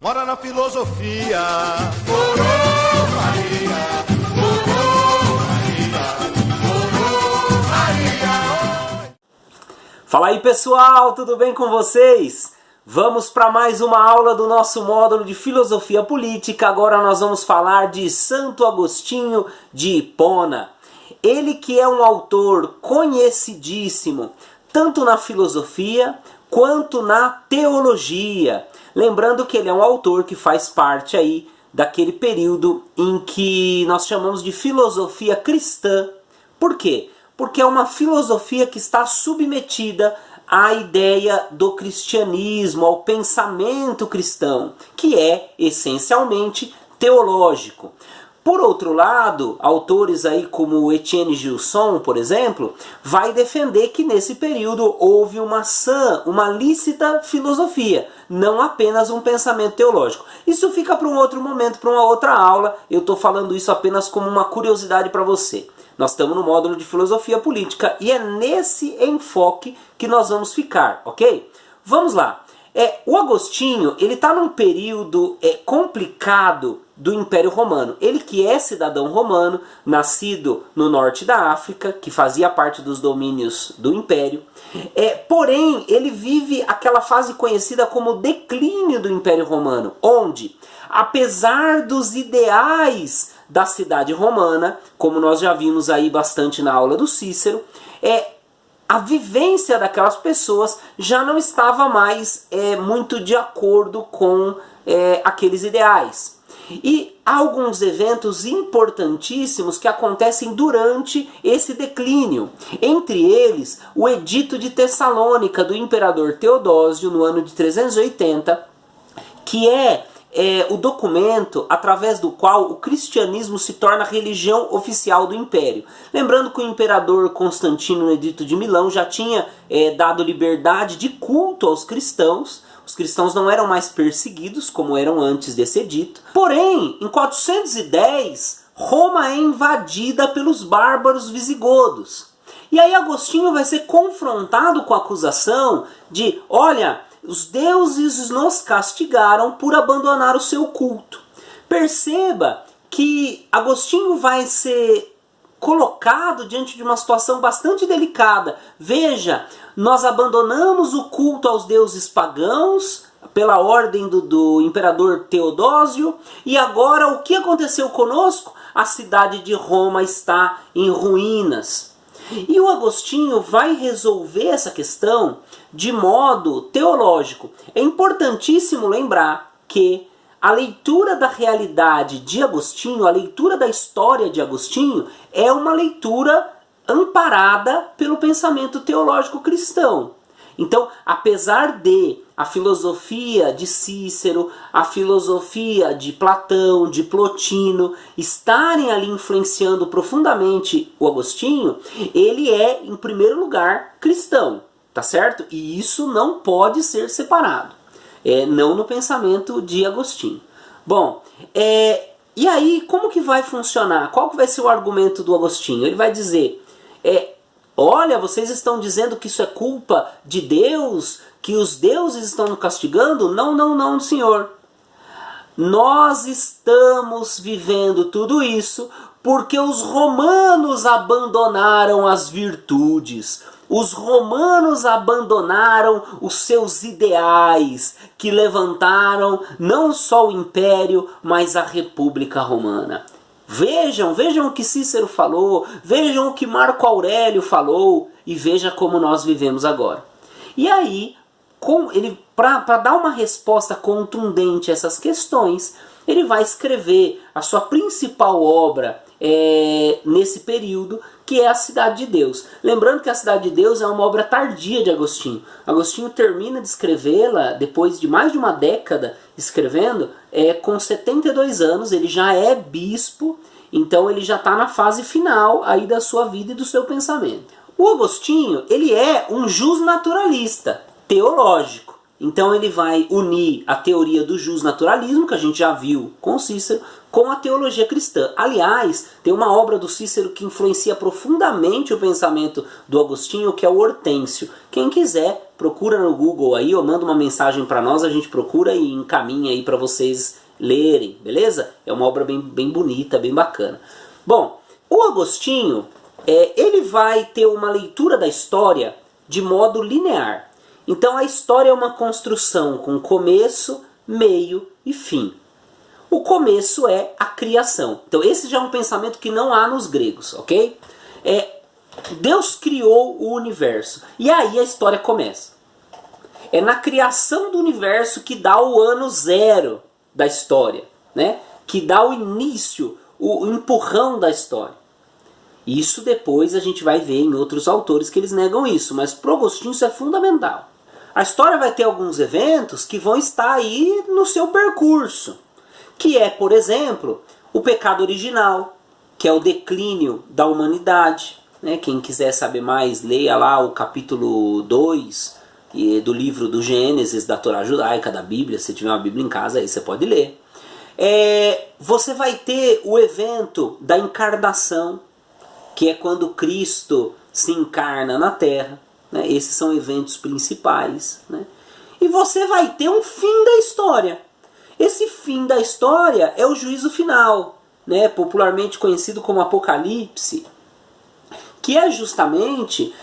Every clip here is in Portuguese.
Mora na filosofia. Morou Maria, morou Maria. Fala aí pessoal, tudo bem com vocês? Vamos para mais uma aula do nosso módulo de Filosofia Política. Agora nós vamos falar de Santo Agostinho de Hipona. Ele que é um autor conhecidíssimo, tanto na filosofia quanto na teologia. Lembrando que ele é um autor que faz parte aí daquele período em que nós chamamos de filosofia cristã. Por quê? Porque é uma filosofia que está submetida à ideia do cristianismo, ao pensamento cristão, que é essencialmente teológico. Por outro lado, autores aí como Etienne Gilson, por exemplo, vai defender que nesse período houve uma lícita filosofia, não apenas um pensamento teológico. Isso fica para um outro momento, para uma outra aula. Eu estou falando isso apenas como uma curiosidade para você. Nós estamos no módulo de Filosofia Política e é nesse enfoque que nós vamos ficar, ok? Vamos lá. O Agostinho, ele está num período complicado do Império Romano. Ele que é cidadão romano, nascido no norte da África, que fazia parte dos domínios do Império. Porém, ele vive aquela fase conhecida como declínio do Império Romano, onde, apesar dos ideais da cidade romana, como nós já vimos aí bastante na aula do Cícero, a vivência daquelas pessoas já não estava mais muito de acordo com aqueles ideais. E há alguns eventos importantíssimos que acontecem durante esse declínio. Entre eles, o Edito de Tessalônica do imperador Teodósio, no ano de 380, que é o documento através do qual o cristianismo se torna a religião oficial do império. Lembrando que o imperador Constantino, no Edito de Milão, já tinha dado liberdade de culto aos cristãos. Os cristãos não eram mais perseguidos como eram antes desse edito. Porém, em 410, Roma é invadida pelos bárbaros visigodos. E aí Agostinho vai ser confrontado com a acusação de, olha, os deuses nos castigaram por abandonar o seu culto. Perceba que Agostinho vai ser colocado diante de uma situação bastante delicada. Veja, nós abandonamos o culto aos deuses pagãos pela ordem do imperador Teodósio, e agora o que aconteceu conosco? A cidade de Roma está em ruínas. E o Agostinho vai resolver essa questão de modo teológico. É importantíssimo lembrar que a leitura da realidade de Agostinho, a leitura da história de Agostinho, é uma leitura amparada pelo pensamento teológico cristão. Então, apesar de a filosofia de Cícero, a filosofia de Platão, de Plotino, estarem ali influenciando profundamente o Agostinho, ele é, em primeiro lugar, cristão, tá certo? E isso não pode ser separado. Não no pensamento de Agostinho. Bom, e aí como que vai funcionar? Qual que vai ser o argumento do Agostinho? Ele vai dizer, olha, vocês estão dizendo que isso é culpa de Deus, que os deuses estão nos castigando? Não, não, não, senhor. Nós estamos vivendo tudo isso porque os romanos abandonaram as virtudes. Os romanos abandonaram os seus ideais, que levantaram não só o império, mas a República Romana. Vejam o que Cícero falou, vejam o que Marco Aurélio falou, e veja como nós vivemos agora. E aí, para dar uma resposta contundente a essas questões, ele vai escrever a sua principal obra nesse período, que é a Cidade de Deus. Lembrando que a Cidade de Deus é uma obra tardia de Agostinho. Agostinho termina de escrevê-la depois de mais de uma década escrevendo, com 72 anos, ele já é bispo, então ele já está na fase final aí da sua vida e do seu pensamento. O Agostinho, ele é um justnaturalista teológico. Então ele vai unir a teoria do justnaturalismo, que a gente já viu com Cícero, com a teologia cristã. Aliás, tem uma obra do Cícero que influencia profundamente o pensamento do Agostinho, que é o Hortêncio. Quem quiser, procura no Google aí, ou manda uma mensagem para nós, a gente procura e encaminha aí para vocês lerem, beleza? É uma obra bem bonita, bem bacana. Bom, o Agostinho, ele vai ter uma leitura da história de modo linear. Então a história é uma construção com começo, meio e fim. O começo é a criação. Então esse já é um pensamento que não há nos gregos, ok? Deus criou o universo. E aí a história começa. É na criação do universo que dá o ano zero da história, né? Que dá o início, o empurrão da história. Isso depois a gente vai ver em outros autores que eles negam isso, mas para Agostinho isso é fundamental. A história vai ter alguns eventos que vão estar aí no seu percurso, que é, por exemplo, o pecado original, que é o declínio da humanidade. Né? Quem quiser saber mais, leia lá o capítulo 2 do livro do Gênesis, da Torá judaica, da Bíblia. Se tiver uma Bíblia em casa, aí você pode ler. Você vai ter o evento da encarnação, que é quando Cristo se encarna na Terra. Né? Esses são eventos principais. Né? E você vai ter um fim da história. Esse fim da história é o juízo final, né? Popularmente conhecido como Apocalipse, que é justamente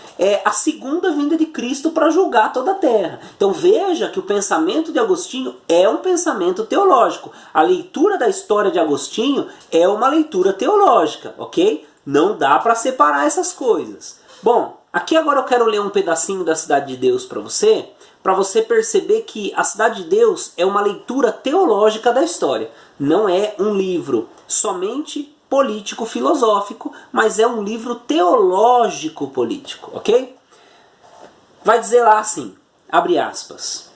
a segunda vinda de Cristo para julgar toda a terra. Então veja que o pensamento de Agostinho é um pensamento teológico. A leitura da história de Agostinho é uma leitura teológica, ok? Não dá para separar essas coisas. Bom, aqui agora eu quero ler um pedacinho da Cidade de Deus para você perceber que a Cidade de Deus é uma leitura teológica da história. Não é um livro somente político-filosófico, mas é um livro teológico-político, ok? Vai dizer lá assim, abre aspas,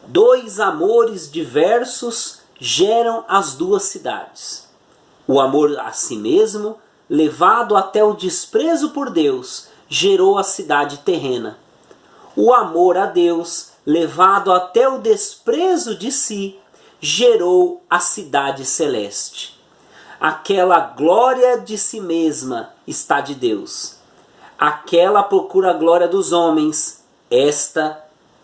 2 amores diversos geram as 2 cidades. O amor a si mesmo, levado até o desprezo por Deus, gerou a cidade terrena. O amor a Deus, levado até o desprezo de si, gerou a cidade celeste. Aquela glória de si mesma está de Deus. Aquela procura a glória dos homens, esta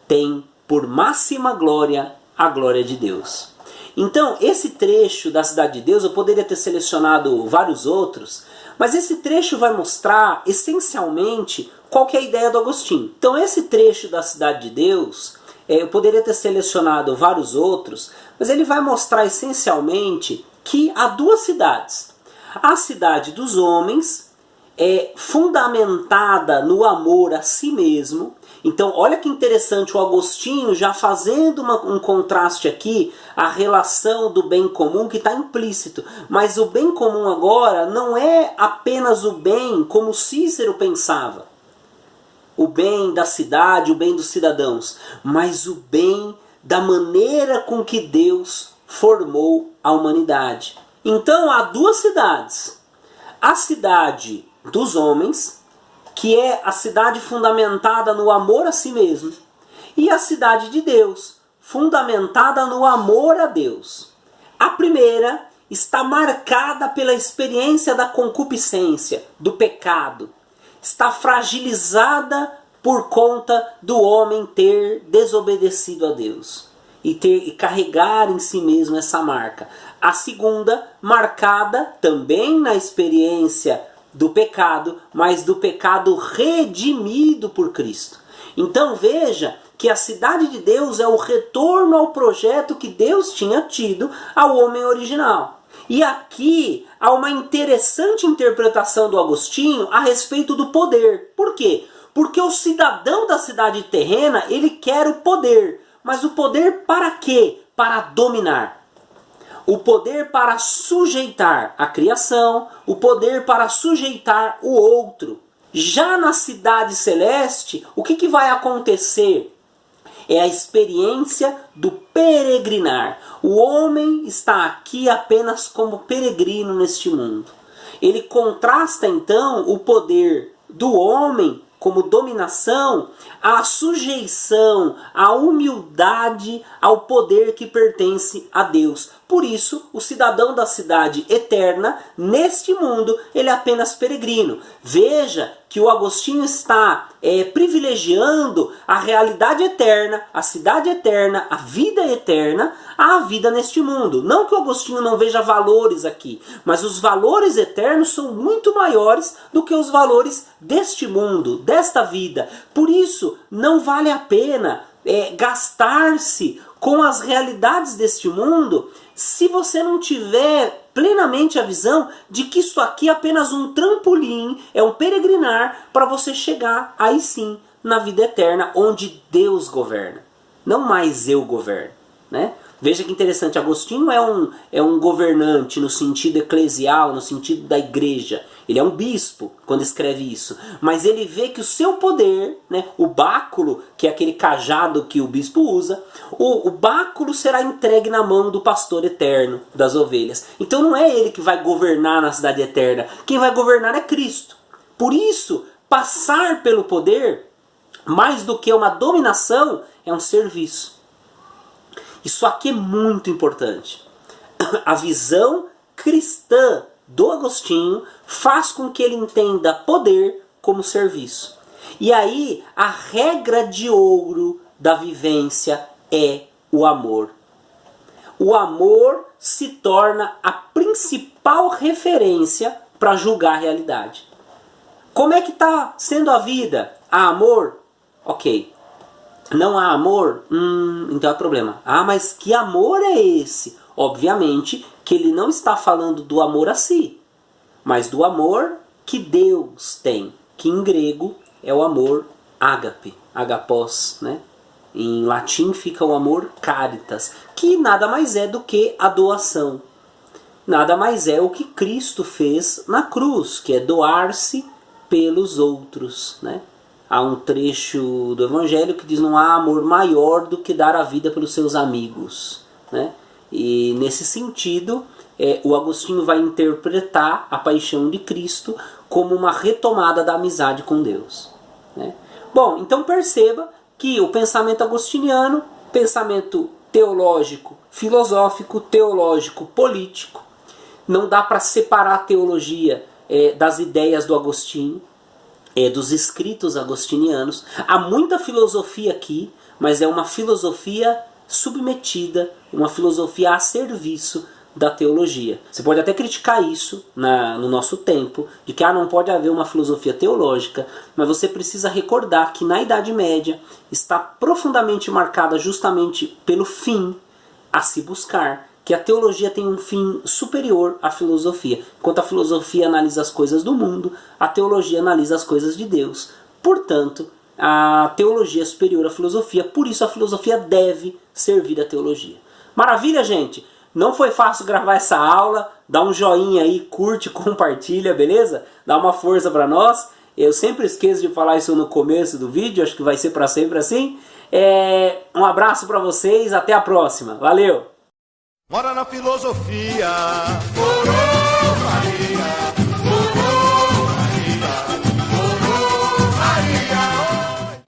tem por máxima glória a glória de Deus. Então, esse trecho da Cidade de Deus, eu poderia ter selecionado vários outros, mas esse trecho vai mostrar essencialmente qual que é a ideia do Agostinho. Então esse trecho da Cidade de Deus, eu poderia ter selecionado vários outros, mas ele vai mostrar essencialmente que há 2 cidades. A cidade dos homens é fundamentada no amor a si mesmo. Então olha que interessante o Agostinho já fazendo um contraste aqui, a relação do bem comum que está implícito. Mas o bem comum agora não é apenas o bem como Cícero pensava. O bem da cidade, o bem dos cidadãos, mas o bem da maneira com que Deus formou a humanidade. Então há 2 cidades. A cidade dos homens, que é a cidade fundamentada no amor a si mesmo, e a cidade de Deus, fundamentada no amor a Deus. A primeira está marcada pela experiência da concupiscência, do pecado. Está fragilizada por conta do homem ter desobedecido a Deus e carregar em si mesmo essa marca. A segunda, marcada também na experiência do pecado, mas do pecado redimido por Cristo. Então veja que a Cidade de Deus é o retorno ao projeto que Deus tinha tido ao homem original. E aqui há uma interessante interpretação do Agostinho a respeito do poder. Por quê? Porque o cidadão da cidade terrena, ele quer o poder. Mas o poder para quê? Para dominar. O poder para sujeitar a criação, o poder para sujeitar o outro. Já na cidade celeste, o que vai acontecer? É a experiência do peregrinar. O homem está aqui apenas como peregrino neste mundo. Ele contrasta então o poder do homem como dominação a sujeição, a humildade ao poder que pertence a Deus. Por isso, o cidadão da cidade eterna, neste mundo, ele é apenas peregrino. Veja que o Agostinho está privilegiando a realidade eterna, a cidade eterna, a vida eterna, à vida neste mundo. Não que o Agostinho não veja valores aqui, mas os valores eternos são muito maiores do que os valores deste mundo, desta vida. Por isso, não vale a pena gastar-se com as realidades deste mundo se você não tiver plenamente a visão de que isso aqui é apenas um trampolim, é um peregrinar para você chegar aí sim na vida eterna, onde Deus governa, não mais eu governo, né? Veja que interessante, Agostinho é um governante no sentido eclesial, no sentido da igreja. Ele é um bispo quando escreve isso. Mas ele vê que o seu poder, né, o báculo, que é aquele cajado que o bispo usa, o báculo será entregue na mão do pastor eterno das ovelhas. Então não é ele que vai governar na cidade eterna. Quem vai governar é Cristo. Por isso, passar pelo poder, mais do que uma dominação, é um serviço. Isso aqui é muito importante. A visão cristã do Agostinho faz com que ele entenda poder como serviço. E aí, a regra de ouro da vivência é o amor. O amor se torna a principal referência para julgar a realidade. Como é que está sendo a vida? Há amor? Ok. Não há amor? Então é problema. Ah, mas que amor é esse? Obviamente que ele não está falando do amor a si, mas do amor que Deus tem, que em grego é o amor ágape, agapós, né? Em latim fica o amor caritas, que nada mais é do que a doação. Nada mais é o que Cristo fez na cruz, que é doar-se pelos outros, né? Há um trecho do Evangelho que diz: não há amor maior do que dar a vida pelos seus amigos, né? E nesse sentido, o Agostinho vai interpretar a paixão de Cristo como uma retomada da amizade com Deus, né? Bom, então perceba que o pensamento agostiniano, pensamento teológico, filosófico, teológico, político, não dá para separar a teologia das ideias do Agostinho, dos escritos agostinianos. Há muita filosofia aqui, mas é uma filosofia submetida, uma filosofia a serviço da teologia. Você pode até criticar isso no nosso tempo, de que não pode haver uma filosofia teológica, mas você precisa recordar que na Idade Média está profundamente marcada justamente pelo fim a se buscar, que a teologia tem um fim superior à filosofia. Enquanto a filosofia analisa as coisas do mundo, a teologia analisa as coisas de Deus. Portanto, a teologia é superior à filosofia, por isso a filosofia deve servir à teologia. Maravilha, gente? Não foi fácil gravar essa aula. Dá um joinha aí, curte, compartilha, beleza? Dá uma força para nós. Eu sempre esqueço de falar isso no começo do vídeo, acho que vai ser para sempre assim. Um abraço para vocês, até a próxima. Valeu! Mora na filosofia.